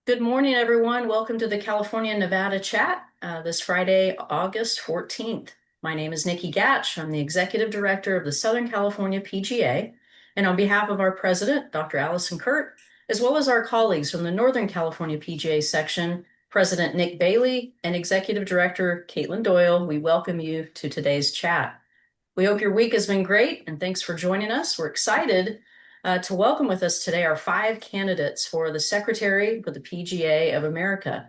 Good morning, everyone. Welcome to the California Nevada chat this Friday, August 14th. My name is Nikki Gatch. I'm the Executive Director of the Southern California PGA. And on behalf of our president, Dr. Allison Kurt, as well as our colleagues from the Northern California PGA section, President Nick Bailey and Executive Director Caitlin Doyle, we welcome you to today's chat. We hope your week has been great, and thanks for joining us. We're excited to welcome with us today our 5 candidates for the Secretary for the PGA of America.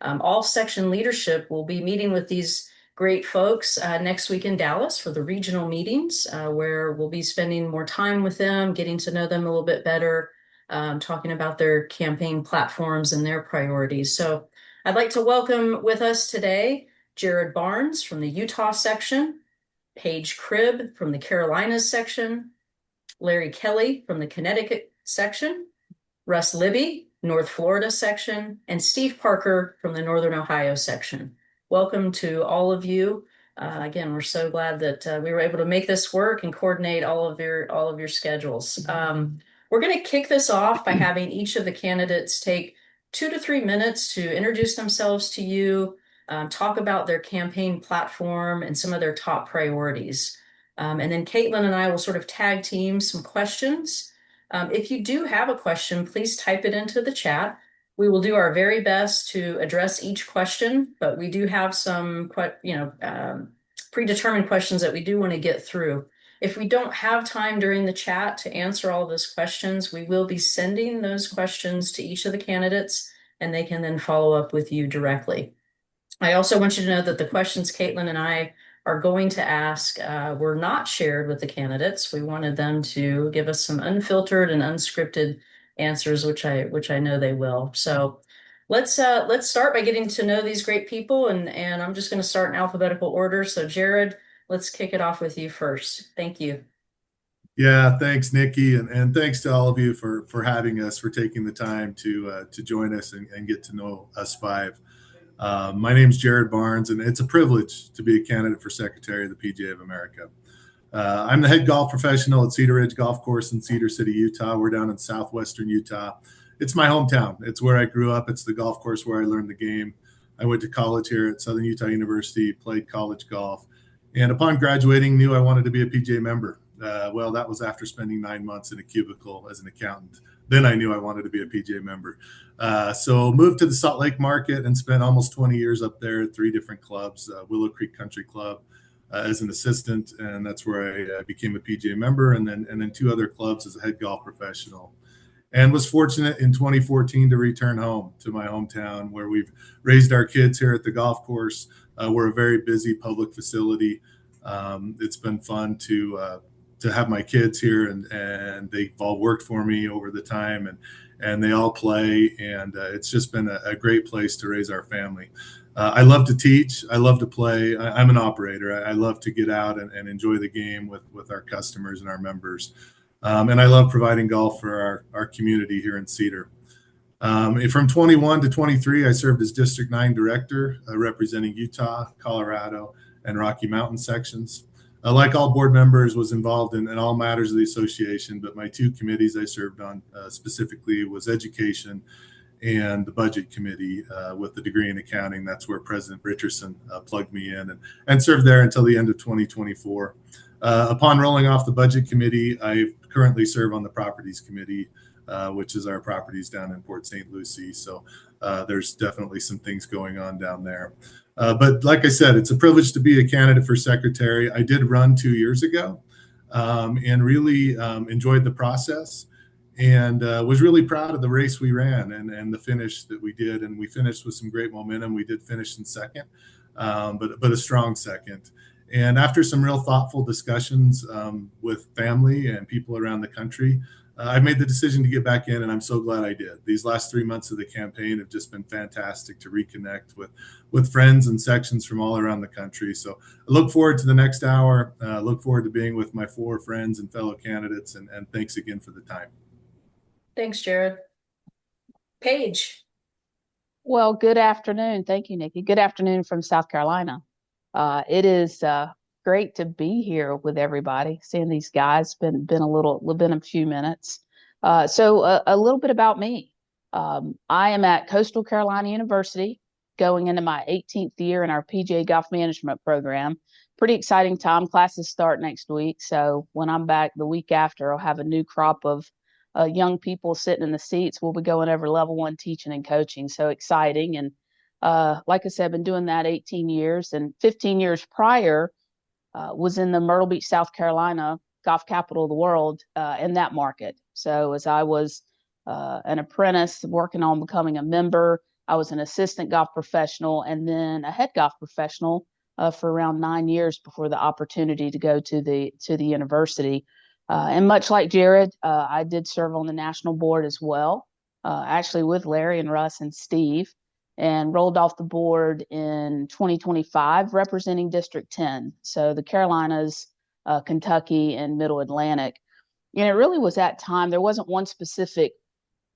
All section leadership will be meeting with these great folks next week in Dallas for the regional meetings, where we'll be spending more time with them, getting to know them a little bit better, talking about their campaign platforms and their priorities. So I'd like to welcome with us today Jared Barnes from the Utah section, Paige Cribb from the Carolinas section, Larry Kelly from the Connecticut section, Russ Libby, North Florida section, and Steve Parker from the Northern Ohio section. Welcome to all of you. Again, we're so glad that we were able to make this work and coordinate all of your schedules. We're going to kick this off by having each of the candidates take 2 to 3 minutes to introduce themselves to you, talk about their campaign platform and some of their top priorities. And then Caitlin and I will sort of tag team some questions. If you do have a question, please type it into the chat. We will do our very best to address each question, but we do have some predetermined questions that we do want to get through. If we don't have time during the chat to answer all those questions, we will be sending those questions to each of the candidates, and they can then follow up with you directly. I also want you to know that the questions Caitlin and I are going to ask were not shared with the candidates. We wanted them to give us some unfiltered and unscripted answers, which I know they will. So let's start by getting to know these great people, and I'm just going to start in alphabetical order. So Jared, let's kick it off with you first. Thank you. Yeah, thanks, Nikki, and thanks to all of you for having us, for taking the time to join us and get to know us 5. My name's Jared Barnes, and it's a privilege to be a candidate for Secretary of the PGA of America. I'm the head golf professional at Cedar Ridge Golf Course in Cedar City, Utah. We're down in southwestern Utah. It's my hometown. It's where I grew up. It's the golf course where I learned the game. I went to college here at Southern Utah University, played college golf, and upon graduating, knew I wanted to be a PGA member. Well, that was after spending 9 months in a cubicle as an accountant. Then I knew I wanted to be a PGA member. So moved to the Salt Lake market and spent almost 20 years up there at 3 different clubs, Willow Creek Country Club as an assistant, and that's where I became a PGA member, and then 2 other clubs as a head golf professional. And was fortunate in 2014 to return home to my hometown, where we've raised our kids here at the golf course. We're a very busy public facility. It's been fun to have my kids here, and they've all worked for me over the time, and they all play, and it's just been a great place to raise our family. I love to teach. I love to play. I'm an operator. I love to get out and enjoy the game with our customers and our members. And I love providing golf for our community here in Cedar. From 21 to 23, I served as District 9 Director, representing Utah, Colorado, and Rocky Mountain sections. Like all board members, was involved in all matters of the association, but my 2 committees I served on specifically was education and the budget committee with the degree in accounting. That's where President Richardson plugged me in and served there until the end of 2024. Upon rolling off the budget committee, I currently serve on the properties committee, which is our properties down in Port St. Lucie. So there's definitely some things going on down there. But like I said, it's a privilege to be a candidate for secretary. I did run 2 years ago and really enjoyed the process, and was really proud of the race we ran and the finish that we did. And we finished with some great momentum. We did finish in second, but a strong second. And after some real thoughtful discussions with family and people around the country, I made the decision to get back in, and I'm so glad I did. These last 3 months of the campaign have just been fantastic to reconnect with friends and sections from all around the country. So I look forward to the next hour. Look forward to being with my 4 friends and fellow candidates, and thanks again for the time. Thanks, Jared. Paige. Well, good afternoon. Thank you, Nikki. Good afternoon from South Carolina. It is great to be here with everybody. Seeing these guys been a few minutes. So a little bit about me. I am at Coastal Carolina University, going into my 18th year in our PGA Golf Management program. Pretty exciting time. Classes start next week. So when I'm back the week after, I'll have a new crop of young people sitting in the seats. We'll be going over level one teaching and coaching. So exciting. And like I said, I've been doing that 18 years, and 15 years prior was in the Myrtle Beach, South Carolina, golf capital of the world, in that market. So as I was an apprentice working on becoming a member, I was an assistant golf professional and then a head golf professional for around 9 years before the opportunity to go to the university. And much like Jared, I did serve on the national board as well, actually with Larry and Russ and Steve, and rolled off the board in 2025 representing District 10. So the Carolinas, Kentucky, and Middle Atlantic. And it really was that time. There wasn't one specific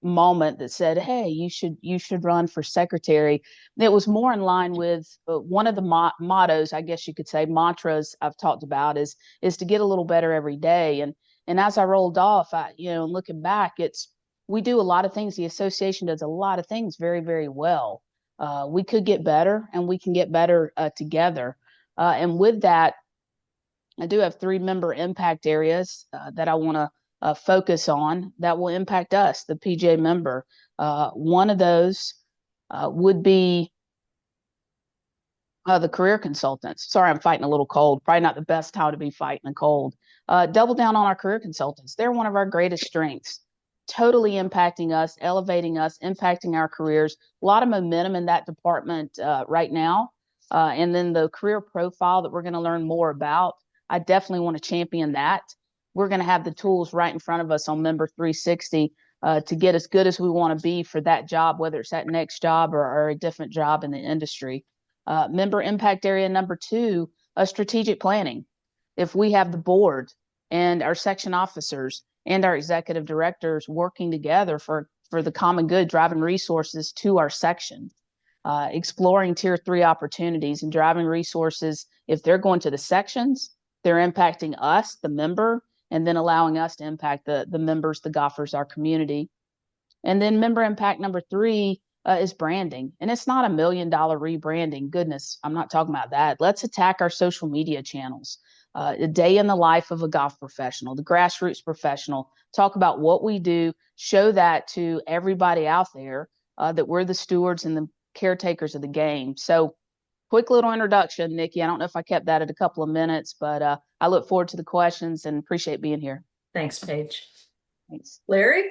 moment that said, "Hey, you should run for secretary." It was more in line with one of the mottos, I guess you could say, mantras I've talked about is to get a little better every day. And as I rolled off, looking back, it's we do a lot of things. The association does a lot of things very, very well. We could get better, and we can get better together. And with that, I do have three member impact areas that I want to focus on that will impact us, the PGA member. One of those would be the career consultants. Sorry, I'm fighting a little cold. Probably not the best time to be fighting a cold. Double down on our career consultants. They're one of our greatest strengths, totally impacting us, elevating us, impacting our careers. A lot of momentum in that department right now. And then the career profile that we're going to learn more about, I definitely want to champion that. We're going to have the tools right in front of us on Member 360 to get as good as we want to be for that job, whether it's that next job or a different job in the industry. Member impact area number two, strategic planning. If we have the board and our section officers and our executive directors working together for the common good, driving resources to our section, exploring tier 3 opportunities and driving resources. If they're going to the sections, they're impacting us, the member, and then allowing us to impact the members, the golfers, our community. And then member impact number three is branding. And it's not $1 million rebranding. Goodness, I'm not talking about that. Let's attack our social media channels. A day in the life of a golf professional, the grassroots professional, talk about what we do, show that to everybody out there that we're the stewards and the caretakers of the game. So quick little introduction, Nikki. I don't know if I kept that at a couple of minutes, but I look forward to the questions and appreciate being here. Thanks, Paige. Thanks. Larry?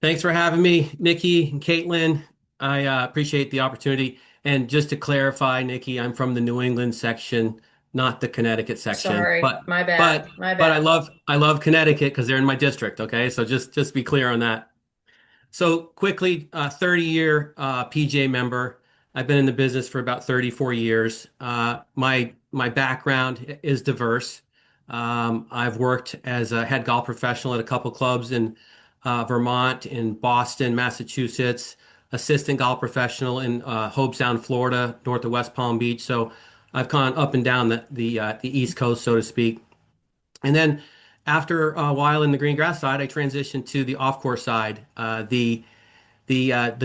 Thanks for having me, Nikki and Caitlin. I appreciate the opportunity. And just to clarify, Nikki, I'm from the New England section, not the Connecticut section. Sorry, But my bad. but My but bad. I love Connecticut because they're in my district. Okay, so just be clear on that. So quickly, 30-year PGA member. I've been in the business for about 34 years. My background is diverse. I've worked as a head golf professional at a couple clubs in Vermont, in Boston, Massachusetts, assistant golf professional in Hobe Sound, Florida, north of West Palm Beach. So I've gone up and down the East Coast, so to speak. And then after a while in the green grass side, I transitioned to the off course side, the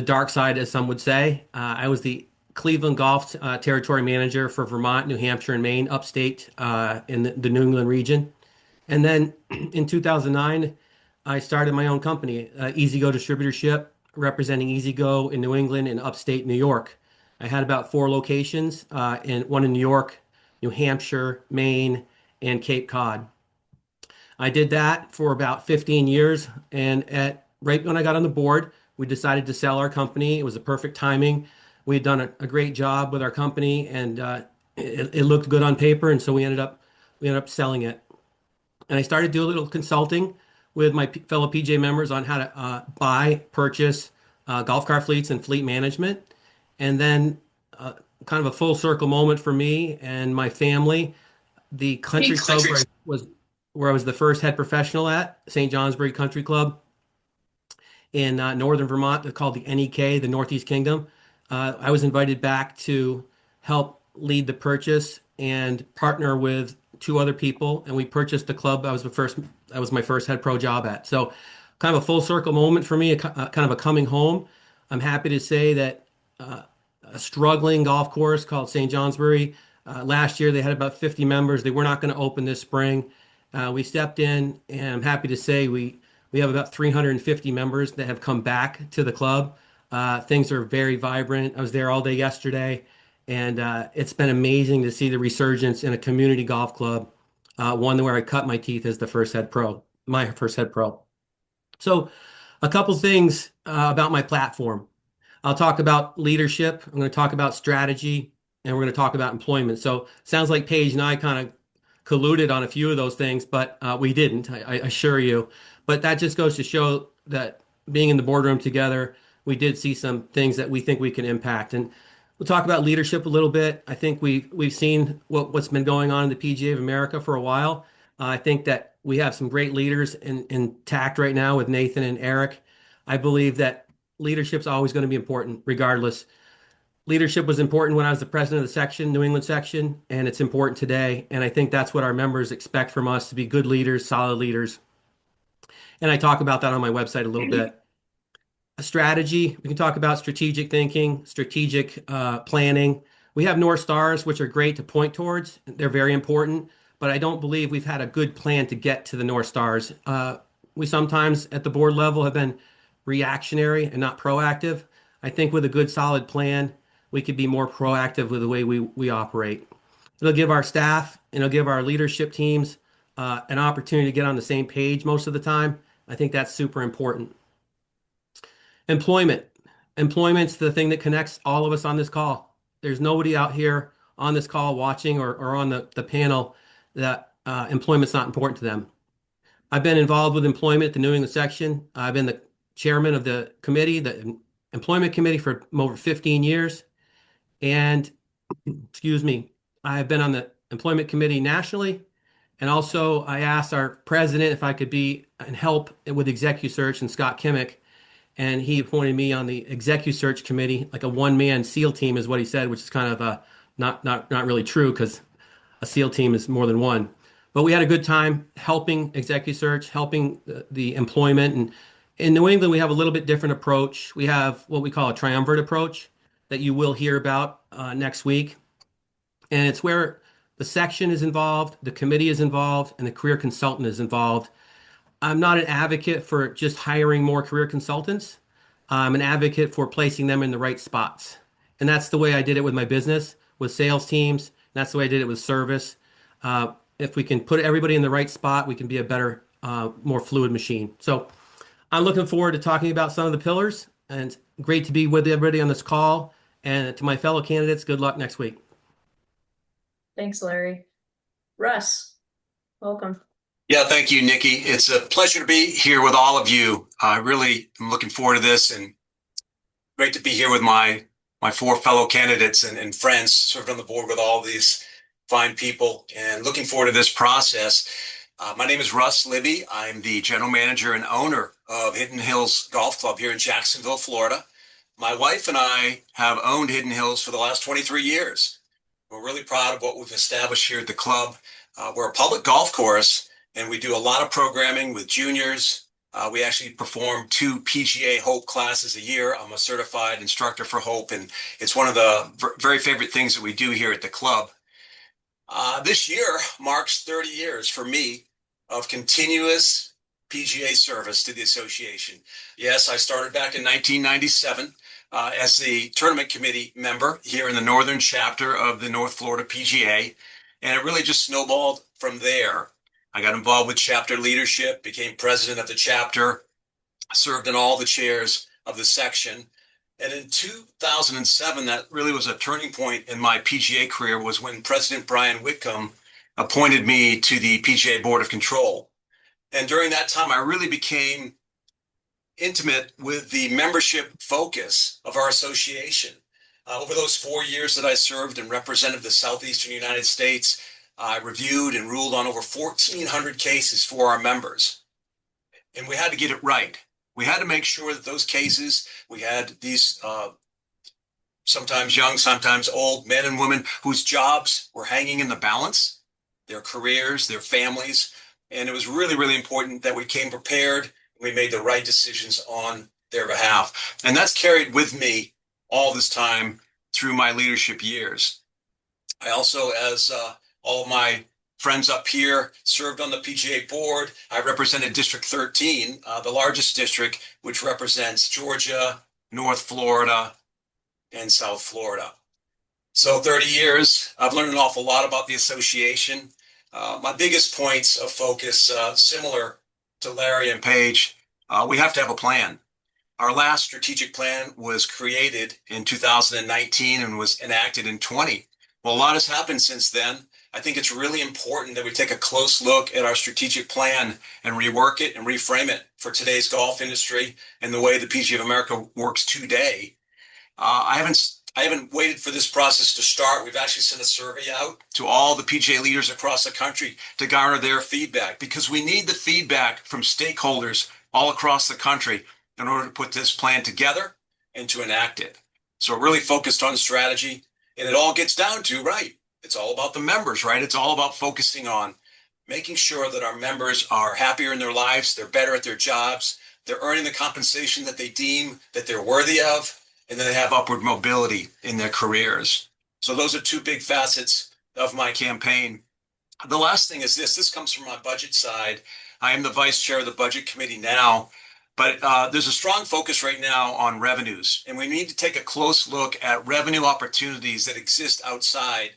dark side, as some would say. I was the Cleveland Golf territory manager for Vermont, New Hampshire, and Maine, upstate in the New England region. And then in 2009, I started my own company, EasyGo Distributorship, representing EasyGo in New England and upstate New York. I had about 4 locations, one in New York, New Hampshire, Maine, and Cape Cod. I did that for about 15 years, and right when I got on the board, we decided to sell our company. It was the perfect timing. We had done a great job with our company, and it looked good on paper, and so we ended up selling it. And I started doing a little consulting with my fellow PJ members on how to buy, purchase golf car fleets and fleet management. And then kind of a full circle moment for me and my family. The country club where I was the first head professional at, St. Johnsbury Country Club in northern Vermont, they're called the NEK, the Northeast Kingdom. I was invited back to help lead the purchase and partner with 2 other people, and we purchased the club. That was my first head pro job at. So kind of a full circle moment for me, kind of a coming home. I'm happy to say that uh, a struggling golf course called St. Johnsbury, last year they had about 50 members. They were not going to open this spring. We stepped in, and I'm happy to say we have about 350 members that have come back to the club. Things are very vibrant. I was there all day yesterday, and it's been amazing to see the resurgence in a community golf club, one where I cut my teeth as the first head pro, my first head pro. So, a couple things about my platform. I'll talk about leadership. I'm going to talk about strategy, and we're going to talk about employment. So, sounds like Paige and I kind of colluded on a few of those things, but we didn't, I assure you. But that just goes to show that being in the boardroom together, we did see some things that we think we can impact. And we'll talk about leadership a little bit. I think we've seen what's been going on in the PGA of America for a while. I think that we have some great leaders intact right now with Nathan and Eric. I believe that leadership's always going to be important, regardless. Leadership was important when I was the president of the section, New England section, and it's important today. And I think that's what our members expect from us, to be good leaders, solid leaders. And I talk about that on my website a little bit. A strategy, we can talk about strategic thinking, strategic planning. We have North Stars, which are great to point towards. They're very important, but I don't believe we've had a good plan to get to the North Stars. We sometimes at the board level have been reactionary and not proactive. I think with a good solid plan, we could be more proactive with the way we operate. It'll give our staff and it'll give our leadership teams an opportunity to get on the same page most of the time. I think that's super important. Employment. Employment's the thing that connects all of us on this call. There's nobody out here on this call watching or on the panel that employment's not important to them. I've been involved with employment at the New England section. I've been the chairman of the committee, the employment committee, for over 15 years. And excuse me, I've been on the employment committee nationally. And also I asked our president if I could be and help with executive search, and Scott Kimmick, and he appointed me on the executive search committee, like a one-man SEAL team is what he said, which is kind of not really true, because a SEAL team is more than one. But we had a good time helping executive search, helping the employment. And in New England, we have a little bit different approach. We have what we call a triumvirate approach that you will hear about next week. And it's where the section is involved, the committee is involved, and the career consultant is involved. I'm not an advocate for just hiring more career consultants. I'm an advocate for placing them in the right spots. And that's the way I did it with my business, with sales teams. That's the way I did it with service. If we can put everybody in the right spot, we can be a better, more fluid machine. So I'm looking forward to talking about some of the pillars, and great to be with everybody on this call. And to my fellow candidates, good luck next week. Thanks, Larry. Russ, welcome. Yeah, thank you, Nikki. It's a pleasure to be here with all of you. I really am looking forward to this, and great to be here with my four fellow candidates and friends. Served on the board with all these fine people, and looking forward to this process. My name is Russ Libby. I'm the general manager and owner of Hidden Hills Golf Club here in Jacksonville, Florida. My wife and I have owned Hidden Hills for the last 23 years. We're really proud of what we've established here at the club. We're a public golf course, and we do a lot of programming with juniors. We actually perform 2 PGA Hope classes a year. I'm a certified instructor for Hope, and it's one of the very favorite things that we do here at the club. This year marks 30 years for me of continuous PGA service to the association. Yes, I started back in 1997 as the tournament committee member here in the northern chapter of the North Florida PGA, and it really just snowballed from there. I got involved with chapter leadership, became president of the chapter, served in all the chairs of the section. And in 2007, that really was a turning point in my PGA career, was when President Brian Whitcomb appointed me to the PGA Board of Control. And during that time, I really became intimate with the membership focus of our association. Over those 4 years that I served and represented the Southeastern United States, I reviewed and ruled on over 1,400 cases for our members. And we had to get it right. We had to make sure that those cases, we had these sometimes young, sometimes old men and women whose jobs were hanging in the balance, their careers, their families. And it was really, really important that we came prepared We made the right decisions on their behalf. And that's carried with me all this time through my leadership years. I also, as all of my friends up here, served on the PGA board. I represented District 13, the largest district, which represents Georgia, North Florida, and South Florida. So 30 years, I've learned an awful lot about the association. My biggest points of focus, similar to Larry and Paige, we have to have a plan. Our last strategic plan was created in 2019 and was enacted in 20. Well, a lot has happened since then. I think it's really important that we take a close look at our strategic plan and rework it and reframe it for today's golf industry and the way the PGA of America works today. I haven't waited for this process to start. We've actually sent a survey out to all the PGA leaders across the country to garner their feedback, because we need the feedback from stakeholders all across the country in order to put this plan together and to enact it. So we're really focused on strategy, and it all gets down to, right, it's all about the members, right? It's all about focusing on making sure that our members are happier in their lives, they're better at their jobs, they're earning the compensation that they deem that they're worthy of, and then they have upward mobility in their careers. So those are two big facets of my campaign. The last thing is this comes from my budget side. I am the vice chair of the budget committee now, but there's a strong focus right now on revenues, and we need to take a close look at revenue opportunities that exist outside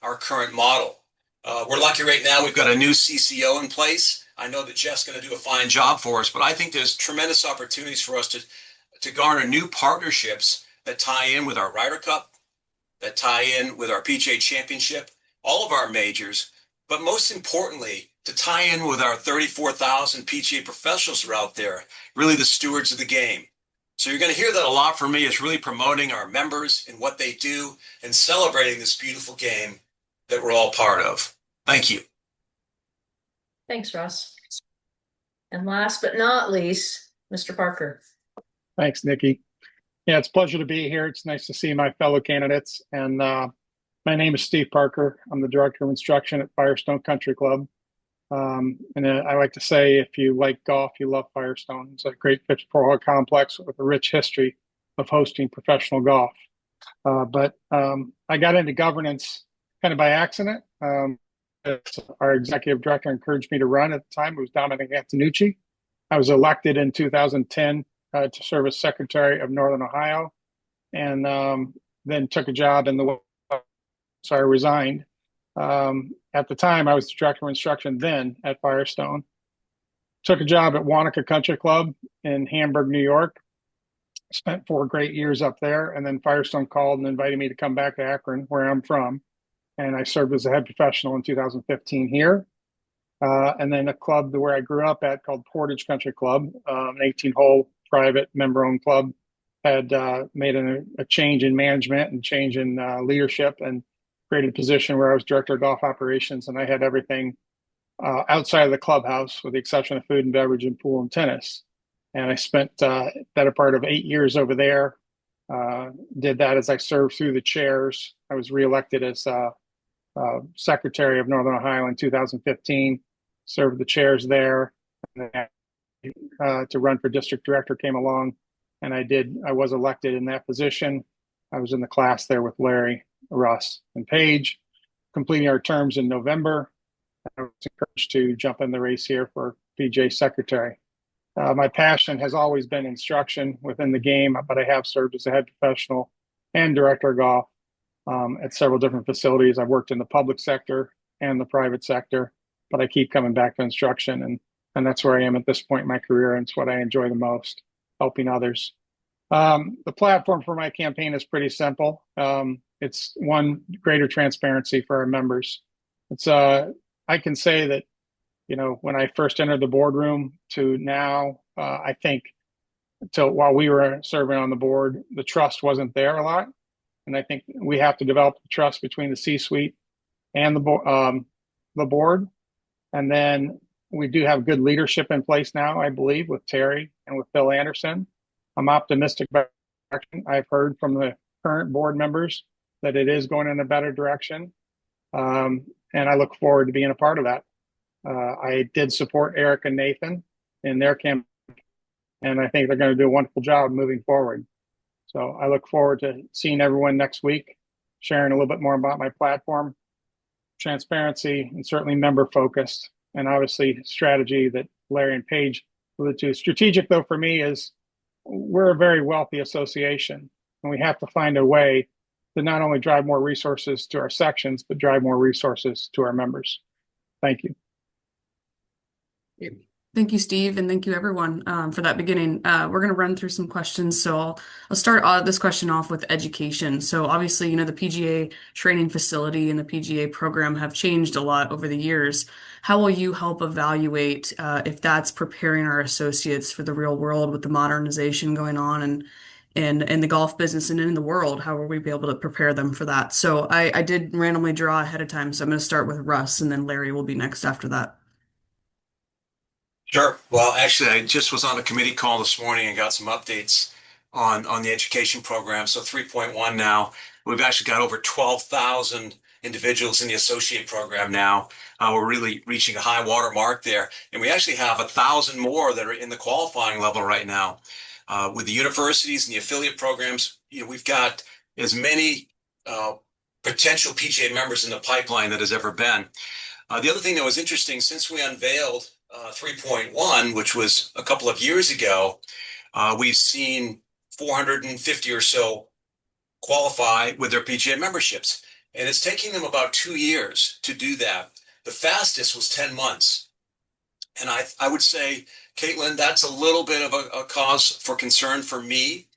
our current model. We're lucky right now, we've got a new CCO in place. I know that Jeff's going to do a fine job for us, but I think there's tremendous opportunities for us to garner new partnerships that tie in with our Ryder Cup, that tie in with our PGA Championship, all of our majors, but most importantly, to tie in with our 34,000 PGA professionals who are out there, really the stewards of the game. So you're going to hear that a lot from me. Is really promoting our members and what they do and celebrating this beautiful game that we're all part of. Thank you. Thanks, Russ. And last but not least, Mr. Parker. Thanks, Nikki. Yeah, it's a pleasure to be here. It's nice to see my fellow candidates. And my name is Steve Parker. I'm the Director of Instruction at Firestone Country Club. And I like to say, if you like golf, you love Firestone. It's a great 54-hole complex with a rich history of hosting professional golf. But I got into governance kind of by accident. Our executive director encouraged me to run at the time. It was Dominic Antonucci. I was elected in 2010 to serve as Secretary of Northern Ohio, and then took a job in the, so I resigned. At the time, I was the Director of Instruction then at Firestone. Took a job at Wanaka Country Club in Hamburg, New York. Spent 4 great years up there, and then Firestone called and invited me to come back to Akron, where I'm from. And I served as a head professional in 2015 here. And then a club where I grew up at called Portage Country Club, an 18-hole private member-owned club, had made a change in management and change in leadership, and created a position where I was director of golf operations, and I had everything outside of the clubhouse with the exception of food and beverage and pool and tennis. And I spent better part of 8 years over there. Did that as I served through the chairs. I was reelected as Secretary of Northern Ohio in 2015, served the chairs there. And then, to run for district director came along, and I was elected in that position. I was in the class there with Larry, Russ, and Paige, completing our terms in November. I was encouraged to jump in the race here for PGA Secretary. My passion has always been instruction within the game, but I have served as a head professional and director of golf at several different facilities. I've worked in the public sector and the private sector, but I keep coming back to instruction, and that's where I am at this point in my career, and it's what I enjoy the most, helping others. The platform for my campaign is pretty simple. It's one, greater transparency for our members. It's I can say that, you know, when I first entered the boardroom to now, I think until while we were serving on the board, the trust wasn't there a lot. And I think we have to develop the trust between the C-suite and the board. And then we do have good leadership in place now, I believe, with Terry and with Phil Anderson. I'm optimistic about direction. I've heard from the current board members that it is going in a better direction. And I look forward to being a part of that. I did support Eric and Nathan in their campaign and I think they're going to do a wonderful job moving forward. So I look forward to seeing everyone next week, sharing a little bit more about my platform, transparency, and certainly member focused, and obviously strategy that Larry and Paige alluded to. Strategic, though, for me is we're a very wealthy association, and we have to find a way to not only drive more resources to our sections, but drive more resources to our members. Thank you. Thank you, Steve, and thank you, everyone, for that beginning. We're going to run through some questions. So I'll start this question off with education. So obviously, the PGA training facility and the PGA program have changed a lot over the years. How will you help evaluate if that's preparing our associates for the real world with the modernization going on and the golf business and in the world? How will we be able to prepare them for that? So I did randomly draw ahead of time. So I'm going to start with Russ, and then Larry will be next after that. Sure. Well, actually, I just was on a committee call this morning and got some updates on the education program. So 3.1 now, we've actually got over 12,000 individuals in the associate program now. We're really reaching a high water mark there. And we actually have 1,000 more that are in the qualifying level right now. With the universities and the affiliate programs, we've got as many potential PGA members in the pipeline that has ever been. The other thing that was interesting, since we unveiled 3.1, which was a couple of years ago, we've seen 450 or so qualify with their PGA memberships. And it's taking them about 2 years to do that. The fastest was 10 months. And I would say, Caitlin, that's a little bit of a cause for concern for me,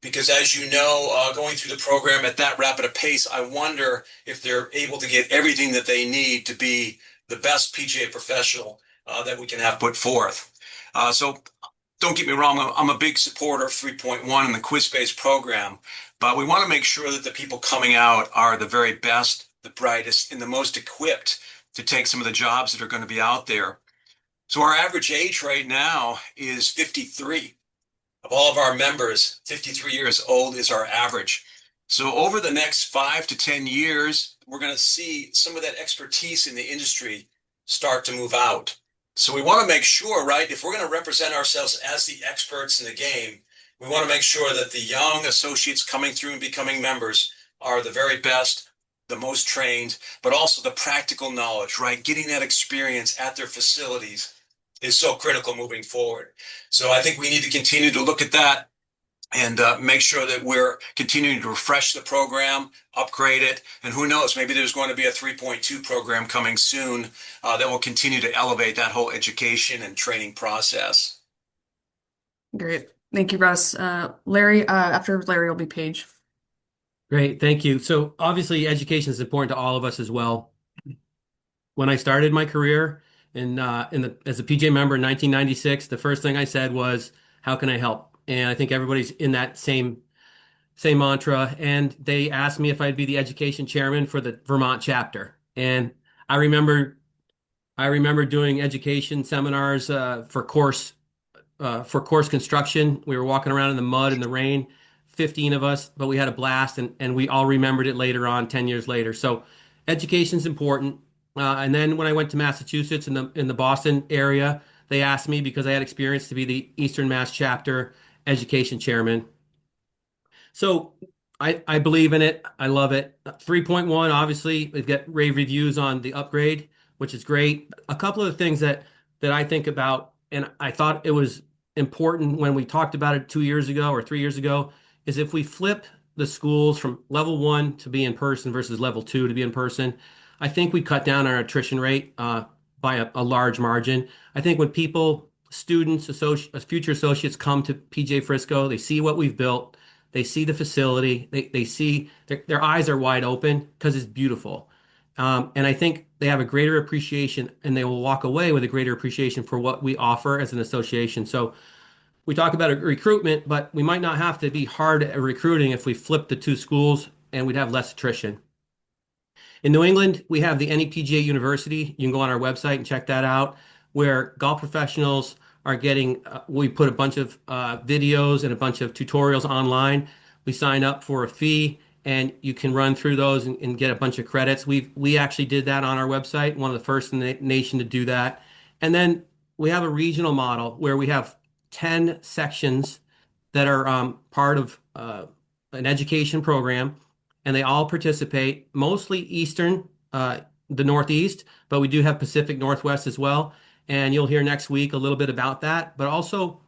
because as you know, going through the program at that rapid a pace, I wonder if they're able to get everything that they need to be the best PGA professional that we can have put forth. So don't get me wrong, I'm a big supporter of 3.1 and the quiz-based program, but we want to make sure that the people coming out are the very best, the brightest, and the most equipped to take some of the jobs that are going to be out there. So our average age right now is 53. Of all of our members, 53 years old is our average. So over the next 5 to 10 years, we're going to see some of that expertise in the industry start to move out. So we want to make sure, right, if we're going to represent ourselves as the experts in the game, we want to make sure that the young associates coming through and becoming members are the very best, the most trained, but also the practical knowledge, right? Getting that experience at their facilities is so critical moving forward. So I think we need to continue to look at that and make sure that we're continuing to refresh the program, upgrade it, and who knows, maybe there's going to be a 3.2 program coming soon that will continue to elevate that whole education and training process. Great. Thank you, Russ. Larry, after Larry will be Paige. Great, thank you. So obviously education is important to all of us as well. When I started my career as a PGA member in 1996, the first thing I said was, how can I help? And I think everybody's in that same mantra. And they asked me if I'd be the education chairman for the Vermont chapter. And I remember doing education seminars for course construction. We were walking around in the mud and the rain, 15 of us, but we had a blast, and we all remembered it later on, 10 years later. So education's important. And then when I went to Massachusetts in the Boston area, they asked me, because I had experience, to be the Eastern Mass chapter education chairman. So I believe in it. I love it. 3.1, obviously, we've got rave reviews on the upgrade, which is great. A couple of things that I think about, and I thought it was important when we talked about it 2 years ago or 3 years ago, is if we flip the schools from level 1 to be in person versus level 2 to be in person, I think we cut down our attrition rate by a large margin. I think when students, future associates come to PGA Frisco, they see what we've built, they see the facility, they see their eyes are wide open because it's beautiful. And I think they have a greater appreciation, and they will walk away with a greater appreciation for what we offer as an association. So we talk about recruitment, but we might not have to be hard at recruiting if we flip the two schools, and we'd have less attrition. In New England, we have the NEPGA University. You can go on our website and check that out, where golf professionals are getting, we put a bunch of videos and a bunch of tutorials online. We sign up for a fee, and you can run through those and get a bunch of credits. We actually did that on our website, one of the first in the nation to do that. And then we have a regional model where we have 10 sections that are part of an education program, and they all participate, mostly Eastern, the Northeast, but we do have Pacific Northwest as well. And you'll hear next week a little bit about that. But also,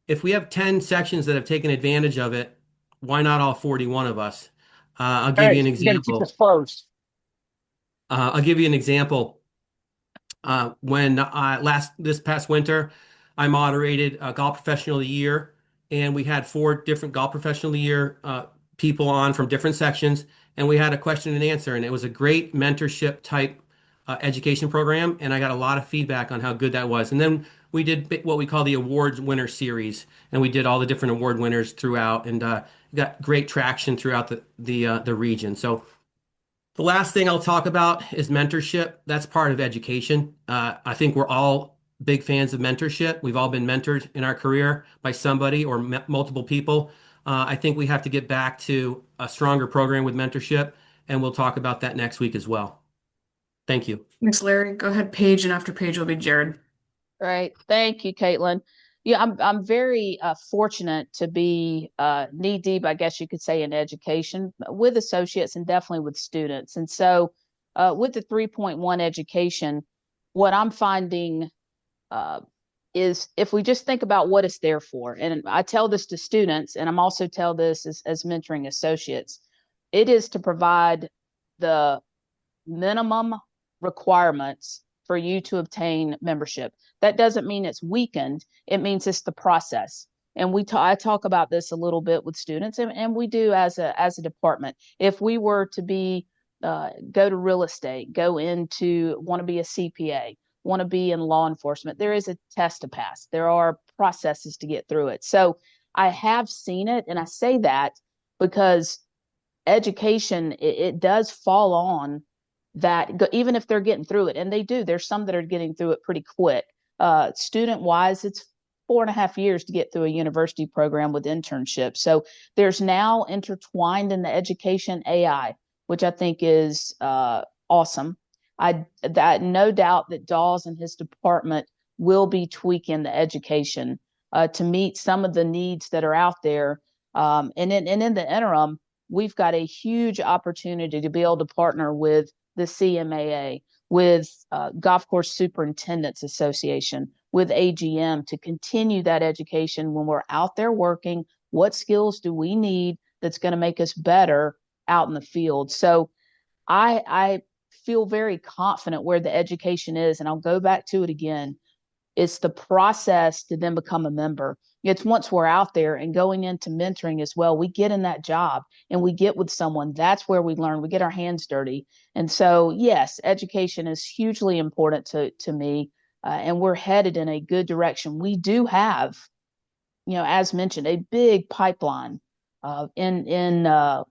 if we have 10 sections that have taken advantage of it, why not all 41 of us? I'll give you Hey, an you got to keep example. this closed. I'll give you an example. When this past winter, I moderated a golf professional of the year, and we had 4 different golf professional of the year people on from different sections, and we had a question and answer, and it was a great mentorship type education program, and I got a lot of feedback on how good that was. And then we did what we call the awards winner series, and we did all the different award winners throughout, and got great traction throughout the region. So the last thing I'll talk about is mentorship. That's part of education. I think we're all big fans of mentorship. We've all been mentored in our career by somebody or multiple people. I think we have to get back to a stronger program with mentorship, and we'll talk about that next week as well. Thank you. Thanks, Larry. Go ahead, Paige, and after Paige will be Jared. Right. Thank you, Caitlin. Yeah, I'm very fortunate to be knee deep, I guess you could say, in education with associates and definitely with students. And so, with the 3.1 education, what I'm finding is if we just think about what it's there for, and I tell this to students, and I'm also tell this as mentoring associates, it is to provide the minimum requirements for you to obtain membership. That doesn't mean it's weakened. It means it's the process. And I talk about this a little bit with students, and we do as a department. If we were to be go to real estate, go into want to be a CPA, want to be in law enforcement, there is a test to pass. There are processes to get through it. So I have seen it, and I say that because education it does fall on that, even if they're getting through it, and they do. There's some that are getting through it pretty quick. Student wise, it's 4.5 years to get through a university program with internships. So there's now intertwined in the education AI, which I think is awesome. That no doubt that Dawes and his department will be tweaking the education to meet some of the needs that are out there. And in the interim, we've got a huge opportunity to be able to partner with the CMAA, with Golf Course Superintendents Association, with AGM to continue that education when we're out there working. What skills do we need that's going to make us better out in the field? So I feel very confident where the education is, and I'll go back to it again. It's the process to then become a member. It's once we're out there and going into mentoring as well, we get in that job and we get with someone. That's where we learn, we get our hands dirty. And so, yes, education is hugely important to me. And we're headed in a good direction. We do have, as mentioned, a big pipeline in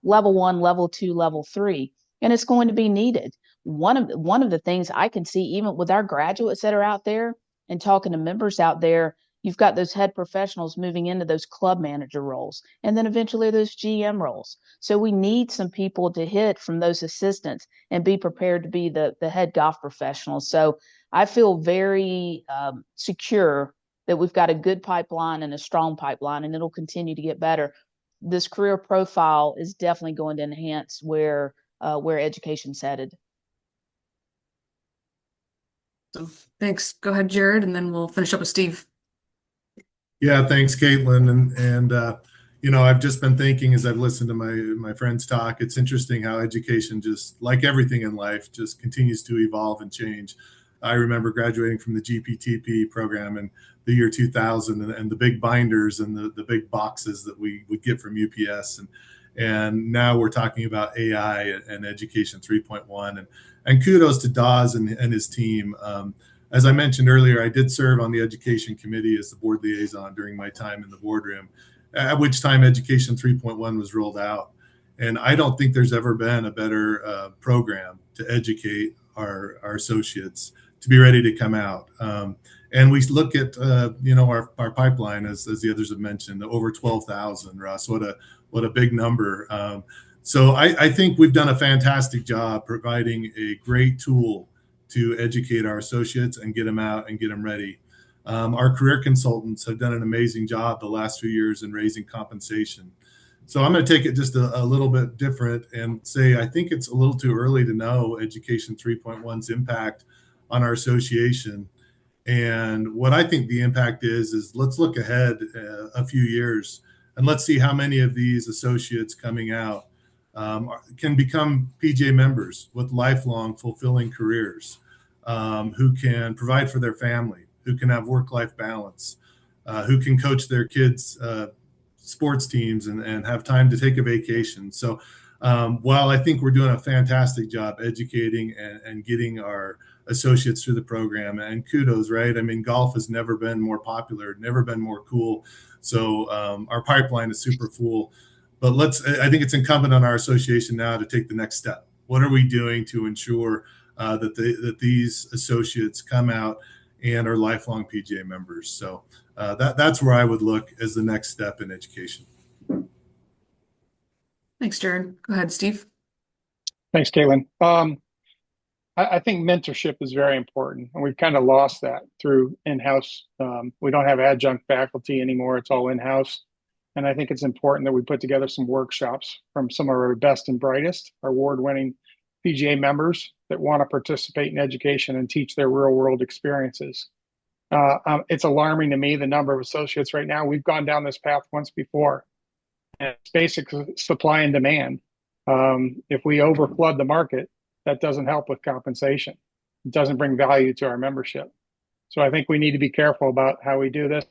level 1, level 2, level 3, and it's going to be needed. One of the things I can see, even with our graduates that are out there and talking to members out there, you've got those head professionals moving into those club manager roles, and then eventually those GM roles. So we need some people to hit from those assistants and be prepared to be the head golf professionals. So I feel very secure that we've got a good pipeline and a strong pipeline, and it'll continue to get better. This career profile is definitely going to enhance where education's headed. So thanks. Go ahead, Jared, and then we'll finish up with Steve. Yeah, thanks, Caitlin. And I've just been thinking as I've listened to my friends talk, it's interesting how education, just like everything in life, just continues to evolve and change. I remember graduating from the GPTP program in the year 2000, and the big binders and the big boxes that we would get from UPS. And now we're talking about AI and Education 3.1. And kudos to Dawes and his team. As I mentioned earlier, I did serve on the education committee as the board liaison during my time in the boardroom, at which time Education 3.1 was rolled out. And I don't think there's ever been a better program to educate our associates to be ready to come out. And we look at our pipeline, as the others have mentioned, over 12,000. Russ, what a big number. So I think we've done a fantastic job providing a great tool to educate our associates and get them out and get them ready. Our career consultants have done an amazing job the last few years in raising compensation. So I'm going to take it just a little bit different and say I think it's a little too early to know Education 3.1's impact on our association. And what I think the impact is let's look ahead a few years and let's see how many of these associates coming out can become PGA members with lifelong fulfilling careers, who can provide for their family, who can have work-life balance, who can coach their kids' sports teams and have time to take a vacation. So while I think we're doing a fantastic job educating and getting our associates through the program, and kudos, right? I mean, golf has never been more popular, never been more cool. So our pipeline is super full. But I think it's incumbent on our association now to take the next step. What are we doing to ensure that these associates come out and are lifelong PGA members? So that's where I would look as the next step in education. Thanks, Jared. Go ahead, Steve. Thanks, Caitlin. I think mentorship is very important, and we've kind of lost that through in-house. We don't have adjunct faculty anymore. It's all in-house. And I think it's important that we put together some workshops from some of our best and brightest, our award-winning PGA members that want to participate in education and teach their real-world experiences. It's alarming to me, the number of associates right now. We've gone down this path once before, and it's basic supply and demand. If we overflood the market, that doesn't help with compensation. It doesn't bring value to our membership. So I think we need to be careful about how we do this.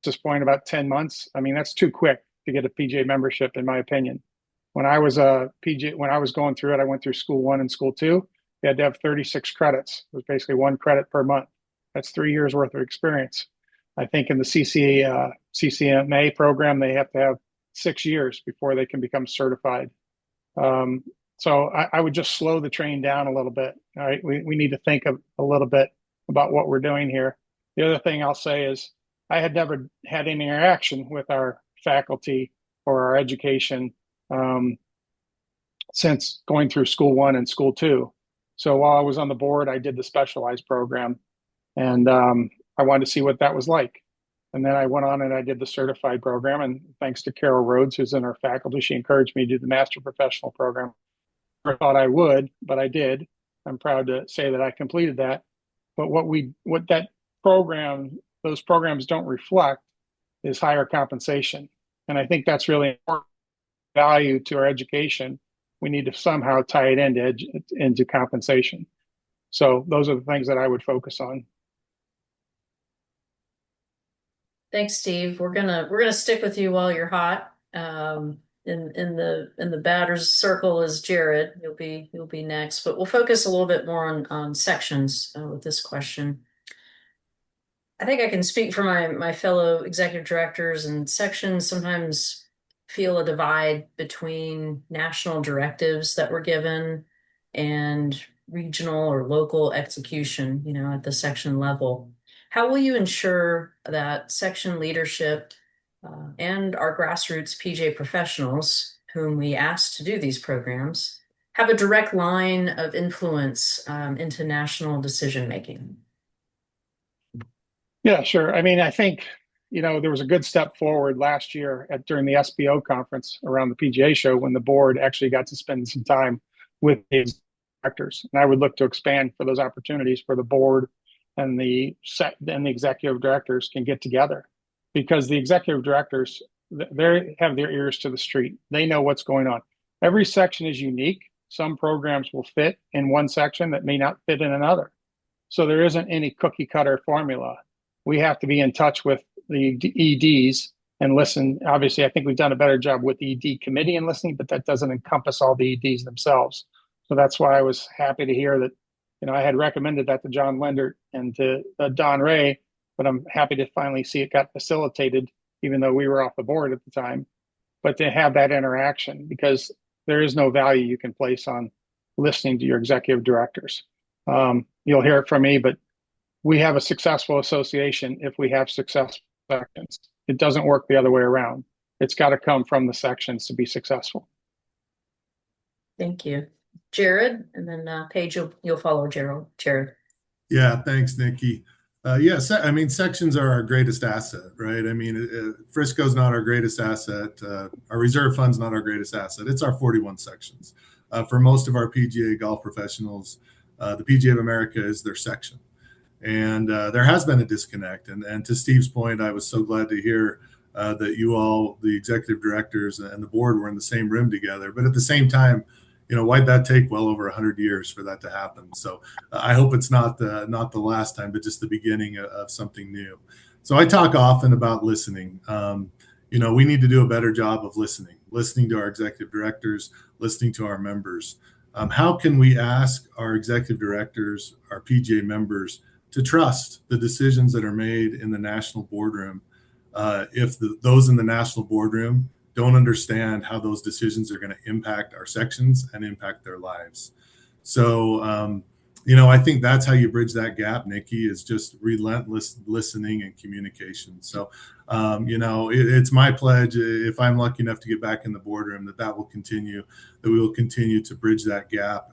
At this point, about 10 months. I mean, that's too quick to get a PGA membership, in my opinion. When I was going through it, I went through school 1 and school 2. You had to have 36 credits. It was basically 1 credit per month. That's 3 years worth of experience. I think in the CCMA program, they have to have 6 years before they can become certified. So I would just slow the train down a little bit. All right, we need to think a little bit about what we're doing here. The other thing I'll say is I had never had any interaction with our faculty or our education since going through school 1 and school 2. So while I was on the board, I did the specialized program, and I wanted to see what that was like. And then I went on and I did the certified program. And thanks to Carol Rhodes, who's in our faculty, she encouraged me to do the master professional program. I thought I would, but I did. I'm proud to say that I completed that. But what that program, those programs don't reflect is higher compensation. And I think that's really important value to our education. We need to somehow tie it into compensation. So those are the things that I would focus on. Thanks, Steve. We're gonna stick with you while you're hot. In the batter's circle is Jared. You'll be next, but we'll focus a little bit more on sections with this question. I think I can speak for my fellow executive directors, and sections sometimes feel a divide between national directives that were given and regional or local execution, at the section level. How will you ensure that section leadership and our grassroots PGA professionals, whom we ask to do these programs, have a direct line of influence into national decision making? Yeah, sure. I mean, I think, there was a good step forward last year during the SBO conference around the PGA show when the board actually got to spend some time with the directors. And I would look to expand for those opportunities for the board and the executive directors can get together, because the executive directors, they have their ears to the street. They know what's going on. Every section is unique. Some programs will fit in one section that may not fit in another. So there isn't any cookie cutter formula. We have to be in touch with the EDs and listen. Obviously, I think we've done a better job with the ED committee in listening, but that doesn't encompass all the EDs themselves. So that's why I was happy to hear that, I had recommended that to John Lendert and to Don Ray, but I'm happy to finally see it got facilitated, even though we were off the board at the time. But to have that interaction, because there is no value you can place on listening to your executive directors. You'll hear it from me, but we have a successful association if we have successful sections. It doesn't work the other way around. It's got to come from the sections to be successful. Thank you. Jared, and then Paige, you'll follow Jared. Yeah, thanks, Nikki. Yes, I mean sections are our greatest asset, right? I mean, Frisco's not our greatest asset. Our reserve fund's not our greatest asset. It's our 41 sections. For most of our PGA golf professionals, the PGA of America is their section, and there has been a disconnect. And to Steve's point, I was so glad to hear that you all, the executive directors and the board, were in the same room together. But at the same time, why'd that take well over 100 years for that to happen? So I hope it's not the last time, but just the beginning of something new. So I talk often about listening. We need to do a better job of listening to our executive directors, listening to our members. How can we ask our executive directors, our PGA members, to trust the decisions that are made in the national boardroom if those in the national boardroom don't understand how those decisions are going to impact our sections and impact their lives? So, I think that's how you bridge that gap, Nikki, is just relentless listening and communication. So, it's my pledge, if I'm lucky enough to get back in the boardroom, that will continue, that we will continue to bridge that gap.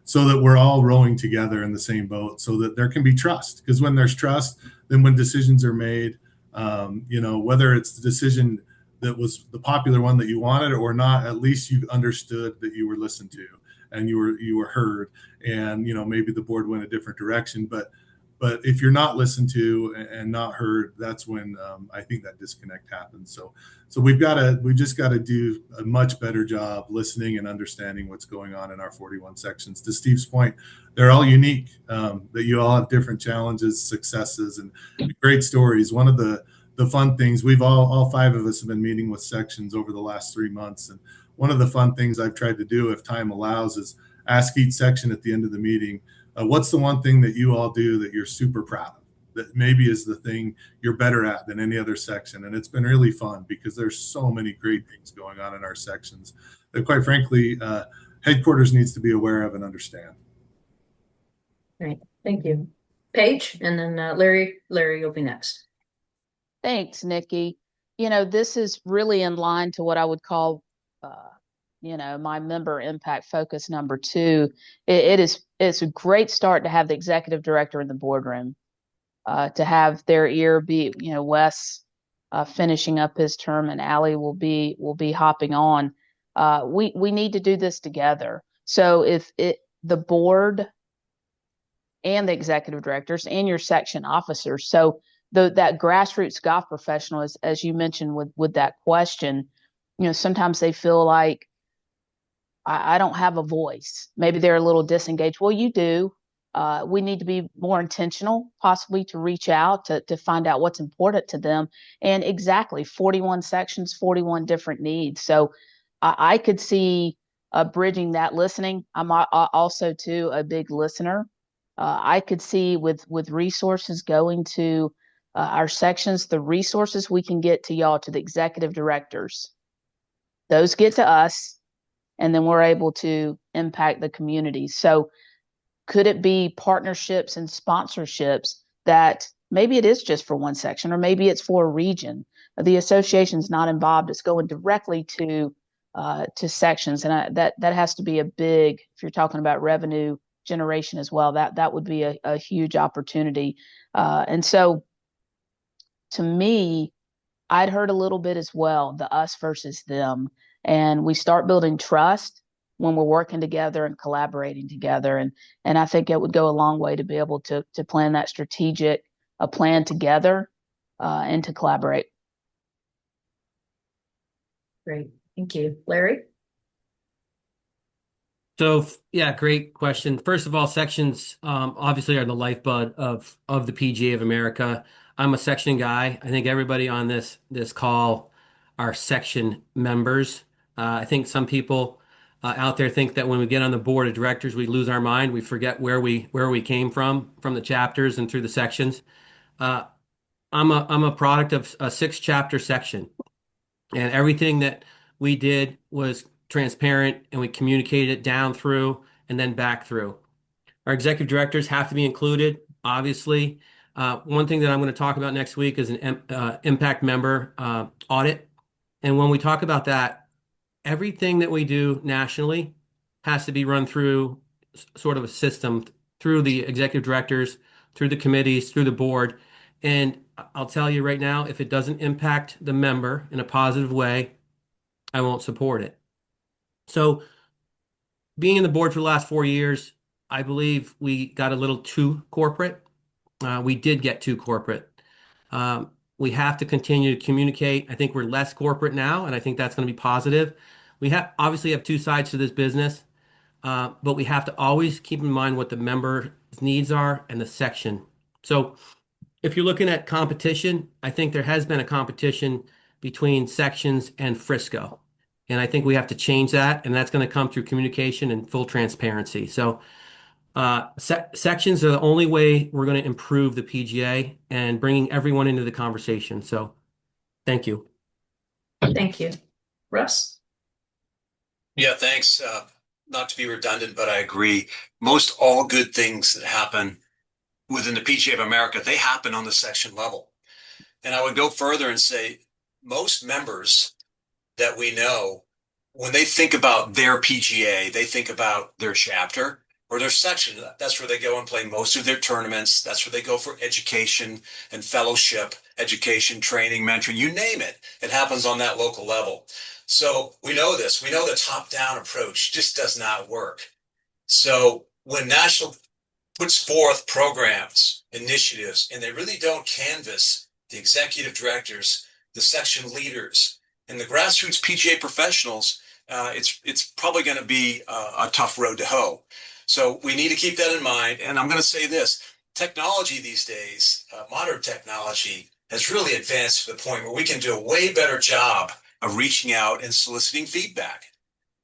So that we're all rowing together in the same boat, so that there can be trust. Because when there's trust, then when decisions are made, whether it's the decision that was the popular one that you wanted or not, at least you understood that you were listened to and you were heard. And maybe the board went a different direction, but if you're not listened to and not heard, that's when I think that disconnect happens. So we just got to do a much better job listening and understanding what's going on in our 41 sections. To Steve's point, they're all unique, that you all have different challenges, successes, and great stories. One of the fun things, we've all five of us have been meeting with sections over the last 3 months. And one of the fun things I've tried to do, if time allows, is ask each section at the end of the meeting, what's the one thing that you all do that you're super proud of, that maybe is the thing you're better at than any other section? And it's been really fun because there's so many great things going on in our sections that, quite frankly, headquarters needs to be aware of and understand. Great. Thank you. Paige, and then Larry, you'll be next. Thanks, Nikki. This is really in line to what I would call, my member impact focus number 2. It's a great start to have the executive director in the boardroom, to have their ear be, Wes finishing up his term and Allie will be hopping on. We need to do this together. So if the board and the executive directors and your section officers, so that grassroots golf professional, as you mentioned with that question, sometimes they feel like I don't have a voice. Maybe they're a little disengaged. Well, you do. We need to be more intentional, possibly to reach out to find out what's important to them. And exactly 41 sections, 41 different needs. So I could see bridging that listening. I'm also too a big listener. I could see with resources going to our sections, the resources we can get to y'all, to the executive directors, those get to us, and then we're able to impact the community. So could it be partnerships and sponsorships that maybe it is just for one section, or maybe it's for a region? The association's not involved. It's going directly to sections. And that has to be a big, if you're talking about revenue generation as well, that would be a huge opportunity. And so to me, I'd heard a little bit as well, the us versus them. And we start building trust when we're working together and collaborating together. And I think it would go a long way to be able to plan that strategic plan together and to collaborate. Great. Thank you. Larry? So yeah, great question. First of all, sections obviously are the lifeblood of the PGA of America. I'm a section guy. I think everybody on this call are section members. I think some people out there think that when we get on the board of directors, we lose our mind. We forget where we came from the chapters and through the sections. I'm a product of a 6-chapter section, and everything that we did was transparent, and we communicated it down through and then back through. Our executive directors have to be included, obviously. One thing that I'm going to talk about next week is an impact member audit. And when we talk about that, everything that we do nationally has to be run through sort of a system, through the executive directors, through the committees, through the board. And I'll tell you right now, if it doesn't impact the member in a positive way, I won't support it. So being in the board for the last 4 years, I believe we got a little too corporate. We did get too corporate. We have to continue to communicate. I think we're less corporate now, and I think that's going to be positive. We obviously have two sides to this business, but we have to always keep in mind what the member's needs are and the section. So if you're looking at competition, I think there has been a competition between sections and Frisco. And I think we have to change that, and that's going to come through communication and full transparency. So sections are the only way we're going to improve the PGA and bringing everyone into the conversation. So thank you. Thank you. Russ? Yeah, thanks. Not to be redundant, but I agree. Most all good things that happen within the PGA of America, they happen on the section level. And I would go further and say most members that we know, when they think about their PGA, they think about their chapter or their section. That's where they go and play most of their tournaments. That's where they go for education and fellowship, education, training, mentoring, you name it. It happens on that local level. So we know this. We know the top-down approach just does not work. So when National puts forth programs, initiatives, and they really don't canvass the executive directors, the section leaders, and the grassroots PGA professionals, it's probably going to be a tough road to hoe. So we need to keep that in mind. And I'm going to say this, technology these days, modern technology has really advanced to the point where we can do a way better job of reaching out and soliciting feedback.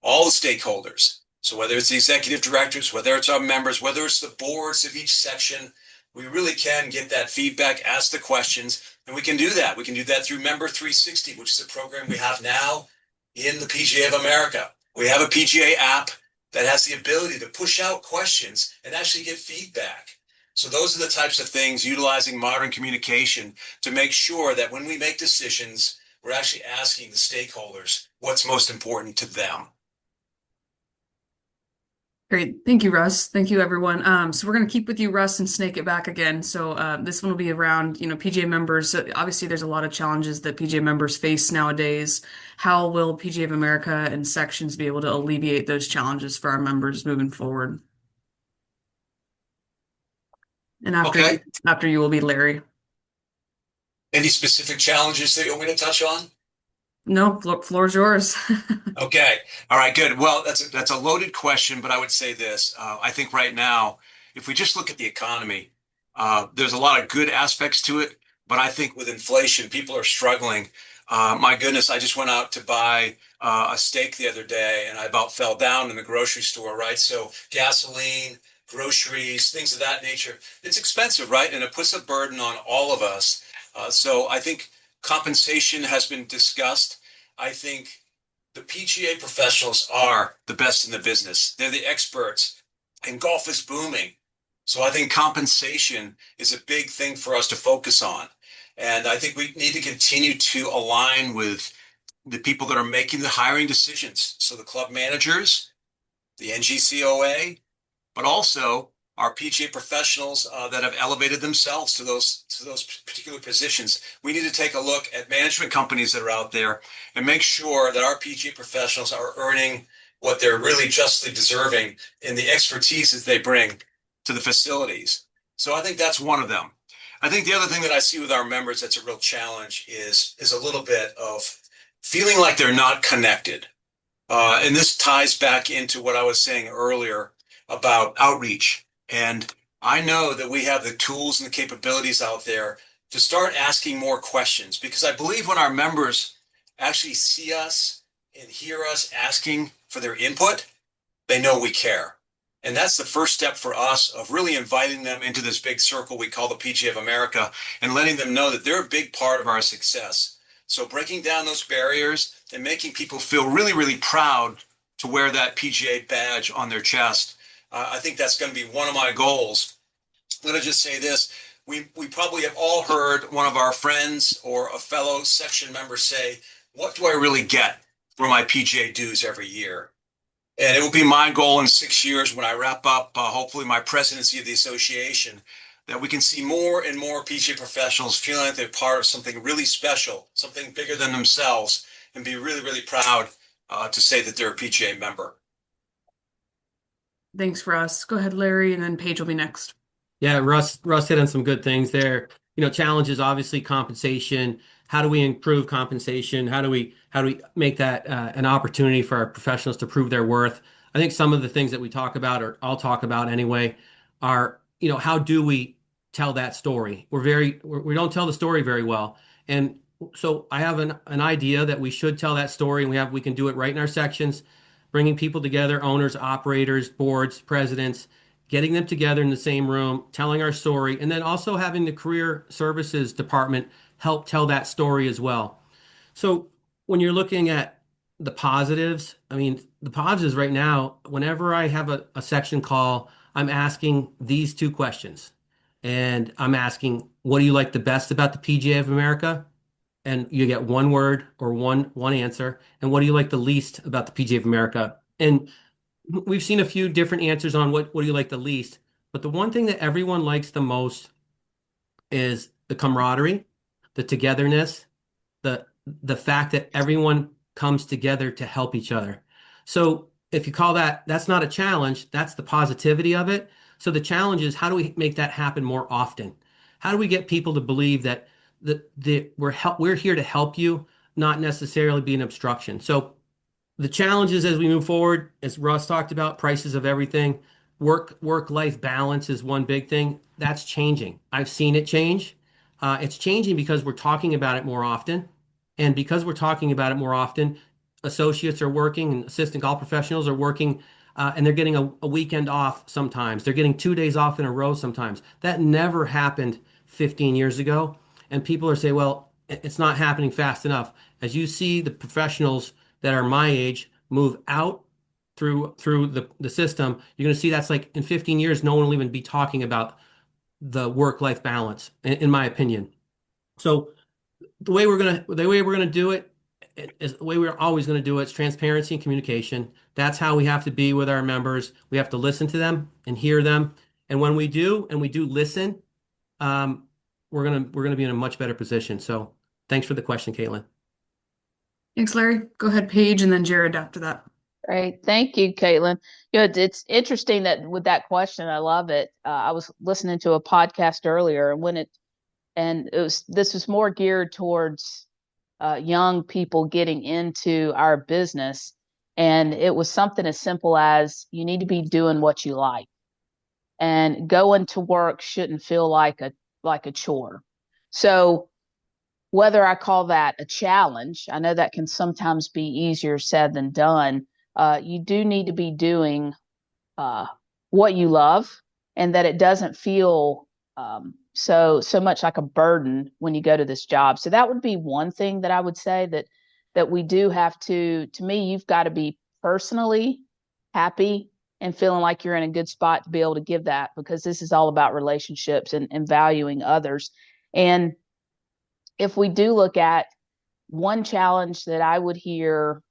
All the stakeholders. So whether it's the executive directors, whether it's our members, whether it's the boards of each section, we really can get that feedback, ask the questions, and we can do that. We can do that through Member 360, which is a program we have now in the PGA of America. We have a PGA app that has the ability to push out questions and actually get feedback. So those are the types of things, utilizing modern communication to make sure that when we make decisions, we're actually asking the stakeholders what's most important to them. Great. Thank you, Russ. Thank you, everyone. So we're going to keep with you, Russ, and snake it back again. So this one will be around, PGA members. So obviously, there's a lot of challenges that PGA members face nowadays. How will PGA of America and sections be able to alleviate those challenges for our members moving forward? And after you will be Larry. Any specific challenges that you want me to touch on? No, floor's yours. Okay. All right, good. Well, that's a loaded question, but I would say this. I think right now, if we just look at the economy, there's a lot of good aspects to it, but I think with inflation, people are struggling. My goodness, I just went out to buy a steak the other day, and I about fell down in the grocery store, right? So gasoline, groceries, things of that nature, it's expensive, right? And it puts a burden on all of us. So I think compensation has been discussed. I think the PGA professionals are the best in the business. They're the experts, and golf is booming. So I think compensation is a big thing for us to focus on. And I think we need to continue to align with the people that are making the hiring decisions. So the club managers, the NGCOA, but also our PGA professionals that have elevated themselves to those particular positions. We need to take a look at management companies that are out there and make sure that our PGA professionals are earning what they're really justly deserving in the expertise that they bring to the facilities. So I think that's one of them. I think the other thing that I see with our members that's a real challenge is a little bit of feeling like they're not connected. And this ties back into what I was saying earlier about outreach. And I know that we have the tools and the capabilities out there to start asking more questions, because I believe when our members actually see us and hear us asking for their input, they know we care. And that's the first step for us of really inviting them into this big circle we call the PGA of America and letting them know that they're a big part of our success. So breaking down those barriers and making people feel really, really proud to wear that PGA badge on their chest. I think that's going to be one of my goals. I'm going to just say this. We probably have all heard one of our friends or a fellow section member say, what do I really get for my PGA dues every year? And it will be my goal in 6 years when I wrap up, hopefully, my presidency of the association, that we can see more and more PGA professionals feeling like they're part of something really special, something bigger than themselves, and be really, really proud to say that they're a PGA member. Thanks, Russ. Go ahead, Larry, and then Paige will be next. Yeah, Russ hit on some good things there. Challenges, obviously compensation. How do we improve compensation? How do we make that an opportunity for our professionals to prove their worth? I think some of the things that we talk about, or I'll talk about anyway, are, how do we tell that story? We don't tell the story very well. And so I have an idea that we should tell that story, and we can do it right in our sections, bringing people together, owners, operators, boards, presidents, getting them together in the same room, telling our story, and then also having the career services department help tell that story as well. So when you're looking at the positives, I mean, the positives right now, whenever I have a section call, I'm asking these two questions. And I'm asking, what do you like the best about the PGA of America? And you get one word or one answer. And what do you like the least about the PGA of America? And we've seen a few different answers on what do you like the least, but the one thing that everyone likes the most is the camaraderie, the togetherness, the fact that everyone comes together to help each other. So if you call that's not a challenge, that's the positivity of it. So the challenge is, how do we make that happen more often? How do we get people to believe that we're here to help you, not necessarily be an obstruction? So the challenges as we move forward, as Russ talked about, prices of everything, work-life balance is one big thing. That's changing. I've seen it change. It's changing because we're talking about it more often. And because we're talking about it more often, associates are working and assistant golf professionals are working, and they're getting a weekend off sometimes. They're getting 2 days off in a row sometimes. That never happened 15 years ago. And people are saying, well, it's not happening fast enough. As you see the professionals that are my age move out through the system, you're going to see that's like in 15 years, no one will even be talking about the work-life balance, in my opinion. So the way we're gonna do it is the way we're always going to do it. It's transparency and communication. That's how we have to be with our members. We have to listen to them and hear them. And when we do, and we do listen, we're gonna be in a much better position. So thanks for the question, Caitlin. Thanks, Larry. Go ahead, Paige, and then Jared after that. Great. Thank you, Caitlin. Good. It's interesting that with that question, I love it. I was listening to a podcast earlier, and this was more geared towards young people getting into our business. And it was something as simple as, you need to be doing what you like, and going to work shouldn't feel like a chore. So whether I call that a challenge, I know that can sometimes be easier said than done. You do need to be doing uh, what you love, and that it doesn't feel so much like a burden when you go to this job. So that would be one thing that I would say, that we do have to me, you've got to be personally happy and feeling like you're in a good spot to be able to give that, because this is all about relationships and valuing others. And if we do look at one challenge that I would hear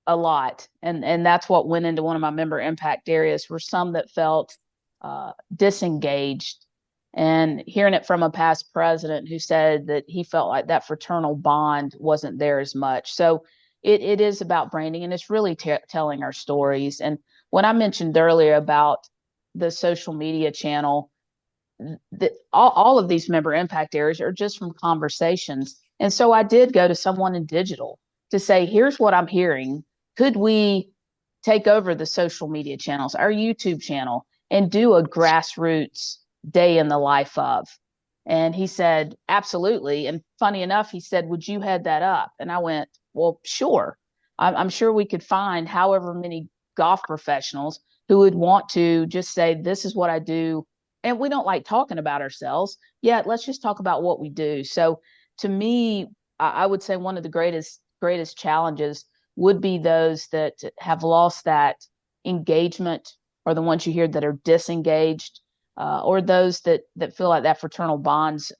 a lot, and that's what went into one of my member impact areas, were some that felt disengaged. And hearing it from a past president who said that he felt like that fraternal bond wasn't there as much. So it is about branding, and it's really telling our stories. And when I mentioned earlier about the social media channel, all of these member impact areas are just from conversations. And so I did go to someone in digital to say, here's what I'm hearing. Could we take over the social media channels, our YouTube channel, and do a grassroots day in the life of? And he said, absolutely. And funny enough, he said, would you head that up? And I went, well, sure. I'm sure we could find however many golf professionals who would want to just say, this is what I do. And we don't like talking about ourselves. Yeah, let's just talk about what we do. So to me, I would say one of the greatest challenges would be those that have lost that engagement, or the ones you hear that are disengaged, or those that feel like that fraternal bond's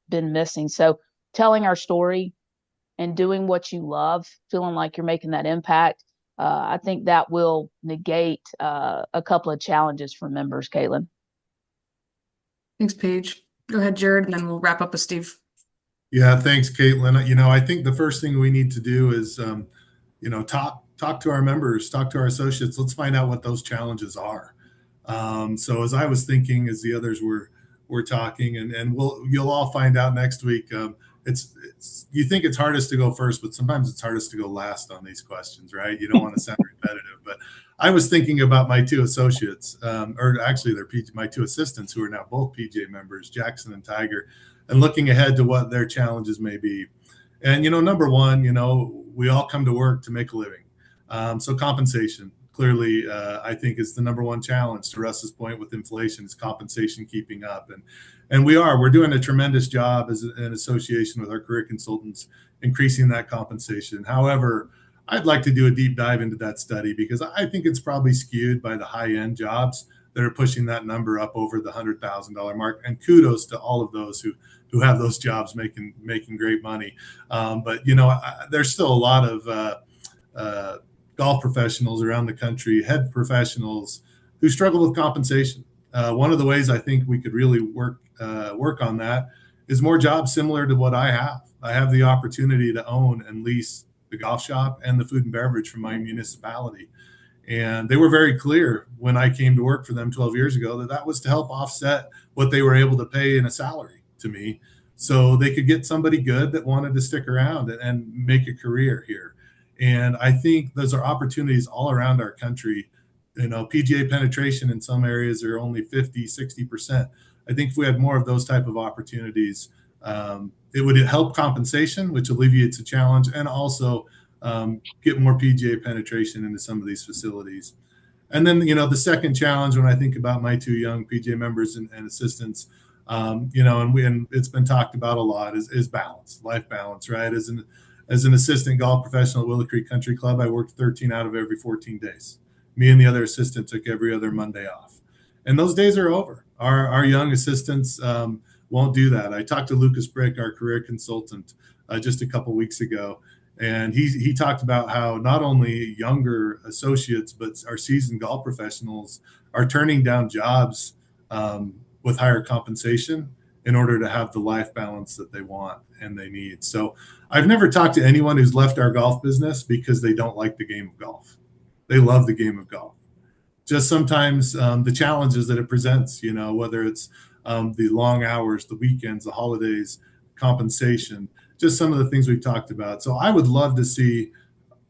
been missing. So telling our story and doing what you love, feeling like you're making that impact, I think that will negate a couple of challenges for members, Caitlin. Thanks, Paige. Go ahead, Jared, and then we'll wrap up with Steve. Yeah, thanks, Caitlin. I think the first thing we need to do is, talk to our members, talk to our associates. Let's find out what those challenges are. So as I was thinking, as the others were talking, and you'll all find out next week. It's you think it's hardest to go first, but sometimes it's hardest to go last on these questions, right? You don't want to sound repetitive, but I was thinking about my two associates, or actually my two assistants who are now both PGA members, Jackson and Tiger, and looking ahead to what their challenges may be. And number one, we all come to work to make a living. So compensation clearly, I think, is the number one challenge. To Russ's point, with inflation, is compensation keeping up, and we're doing a tremendous job as an association with our career consultants, increasing that compensation. However, I'd like to do a deep dive into that study, because I think it's probably skewed by the high end jobs that are pushing that number up over the $100,000 mark. And kudos to all of those who have those jobs making great money. But there's still a lot of golf professionals around the country, head professionals, who struggle with compensation. One of the ways I think we could really work on that is more jobs similar to what I have. I have the opportunity to own and lease the golf shop and the food and beverage from my municipality. And they were very clear when I came to work for them 12 years ago that was to help offset what they were able to pay in a salary to me, so they could get somebody good that wanted to stick around and make a career here. And I think those are opportunities all around our country. PGA penetration in some areas are only 50, 60%. I think if we had more of those type of opportunities, it would help compensation, which alleviates a challenge, and also get more PGA penetration into some of these facilities. And then, the second challenge, when I think about my two young PGA members and assistants, and it's been talked about a lot, is balance, life balance, right? As an assistant golf professional at Willow Creek Country Club, I worked 13 out of every 14 days. Me and the other assistant took every other Monday off. And those days are over. Our young assistants won't do that. I talked to Lucas Brick, our career consultant, just a couple weeks ago, and he talked about how not only younger associates, but our seasoned golf professionals are turning down jobs with higher compensation in order to have the life balance that they want and they need. So I've never talked to anyone who's left our golf business because they don't like the game of golf. They love the game of golf. Just sometimes the challenges that it presents, whether it's the long hours, the weekends, the holidays, compensation, just some of the things we've talked about. So I would love to see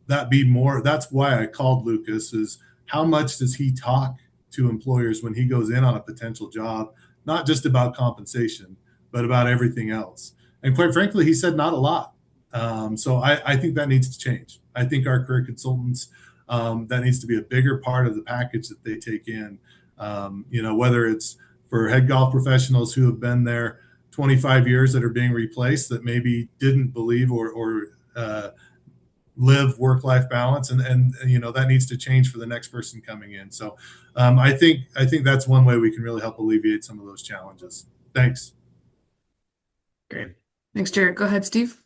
that be more. That's why I called Lucas, is how much does he talk to employers when he goes in on a potential job, not just about compensation, but about everything else. And quite frankly, he said not a lot. So I think that needs to change. I think our career consultants, that needs to be a bigger part of the package that they take in, whether it's for head golf professionals who have been there 25 years that are being replaced, that maybe didn't believe or live work-life balance, and that needs to change for the next person coming in. So I think that's one way we can really help alleviate some of those challenges. Thanks. Great. Thanks, Jared. Go ahead, Steve.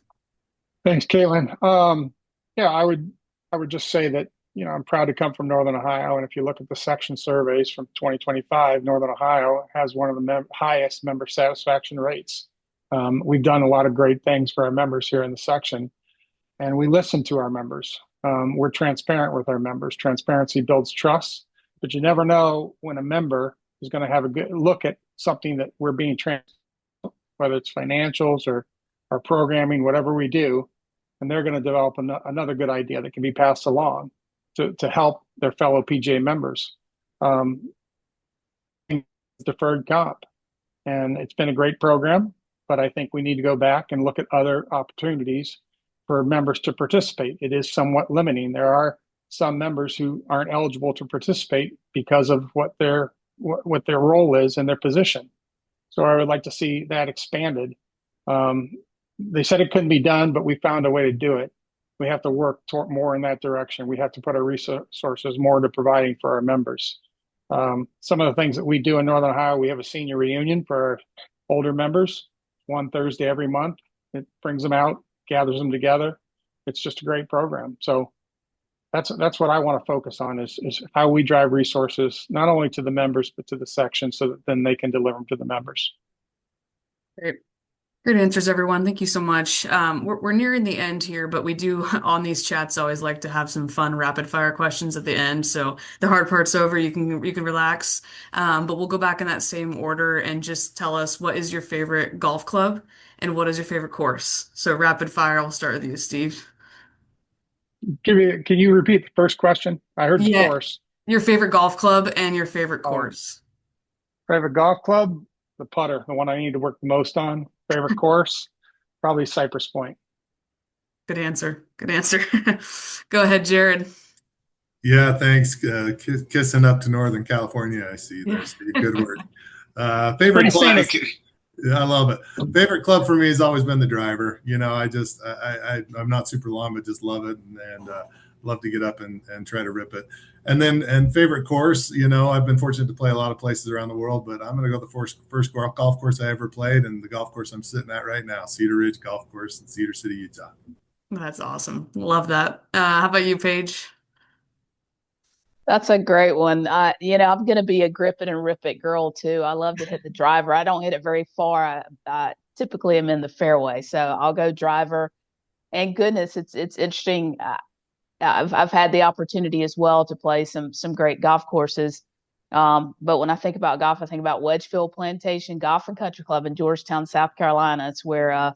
Thanks, Caitlin. Yeah, I would just say that, I'm proud to come from Northern Ohio. And if you look at the section surveys from 2025, Northern Ohio has one of the highest member satisfaction rates. We've done a lot of great things for our members here in the section, and we listen to our members. We're transparent with our members. Transparency builds trust, but you never know when a member is going to have a good look at something that we're being transparent, whether it's financials or our programming, whatever we do, and they're going to develop another good idea that can be passed along to help their fellow PGA members. Deferred comp, and it's been a great program, but I think we need to go back and look at other opportunities for members to participate. It is somewhat limiting. There are some members who aren't eligible to participate because of what their role is in their position. So I would like to see that expanded. They said it couldn't be done, but we found a way to do it. We have to work more in that direction. We have to put our resources more into providing for our members. Some of the things that we do in Northern Ohio, we have a senior reunion for our older members, one Thursday every month. It brings them out, gathers them together. It's just a great program. So that's what I want to focus on is how we drive resources not only to the members but to the section, so that then they can deliver them to the members. Great. Great answers, everyone. Thank you so much. We're nearing the end here, but we do on these chats always like to have some fun rapid fire questions at the end. So the hard part's over. You can relax. But we'll go back in that same order and just tell us, what is your favorite golf club and what is your favorite course? So rapid fire. I'll start with you, Steve. Can you repeat the first question? I heard the Yeah. course. Your favorite golf club and your favorite Oh. course. Favorite golf club, the putter, the one I need to work the most on. Favorite course, probably Cypress Point. Good answer. Good answer. Go ahead, Jared. Yeah, thanks. Kissing up to Northern California, I see there, Yeah. Steve. Good work. Favorite Pretty club? scenic. Yeah, I love it. Favorite club for me has always been the driver. You know, I'm not super long, but just love it, and love to get up and try to rip it. And favorite course, you know, I've been fortunate to play a lot of places around the world, but I'm going to go the first golf course I ever played, and the golf course I'm sitting at right now, Cedar Ridge Golf Course in Cedar City, Utah. That's awesome. Love that. How about you, Paige? That's a great one. I'm going to be a grip it and rip it girl too. I love to hit the driver. I don't hit it very far. I typically am in the fairway, so I'll go driver. And goodness, it's interesting. I've had the opportunity as well to play some great golf courses. But when I think about golf, I think about Wedgefield Plantation Golf and Country Club in Georgetown, South Carolina. It's where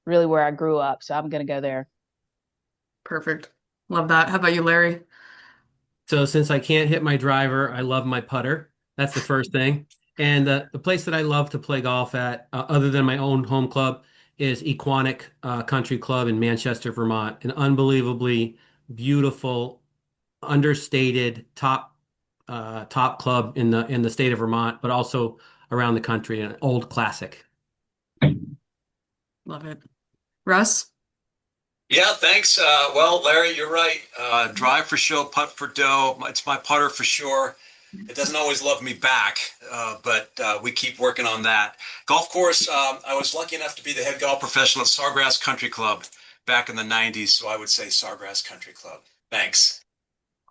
really where I grew up. So I'm going to go there. Perfect. Love that. How about you, Larry? So since I can't hit my driver, I love my putter. That's the first thing. And the place that I love to play golf at, other than my own home club, is Equanic Country Club in Manchester, Vermont. An unbelievably beautiful, understated top club in the state of Vermont, but also around the country. An old classic. Love it. Russ? Yeah, thanks. Well, Larry, you're right. Drive for show, putt for dough. It's my putter for sure. It doesn't always love me back, but we keep working on that. Golf course, I was lucky enough to be the head golf professional at Sawgrass Country Club back in the 90s, so I would say Sawgrass Country Club. Thanks.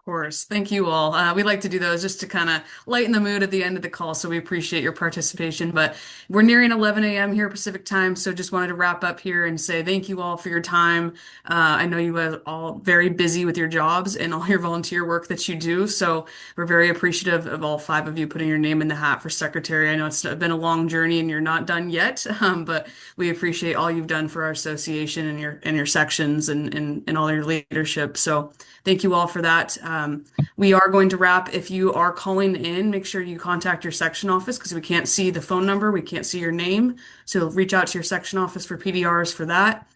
Course. Thank you all. We like to do those just to kind of lighten the mood at the end of the call, so we appreciate your participation. But we're nearing 11 a.m. here Pacific time, so just wanted to wrap up here and say thank you all for your time. I know you are all very busy with your jobs and all your volunteer work that you do, so we're very appreciative of all 5 of you putting your name in the hat for secretary. I know it's been a long journey and you're not done yet, but we appreciate all you've done for our association and your sections and all your leadership. So thank you all for that. We are going to wrap. If you are calling in, make sure you contact your section office because we can't see the phone number. We can't see your name. So reach out to your section office for PDRs for that.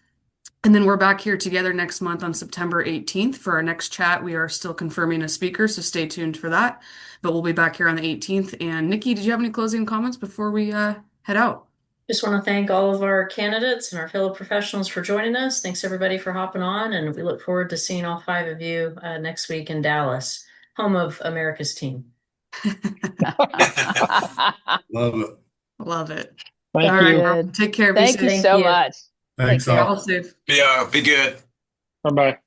And then we're back here together next month on September 18th for our next chat. We are still confirming a speaker, so stay tuned for that. But we'll be back here on the 18th. And Nikki, did you have any closing comments before we head out? Just want to thank all of our candidates and our fellow professionals for joining us. Thanks everybody for hopping on, and we look forward to seeing all 5 of you next week in Dallas, home of America's team. Love it. Love it. Thank All you. right, take care. Be Thank you safe. so much. Thanks Take care. all. All safe. Be good. Bye-bye.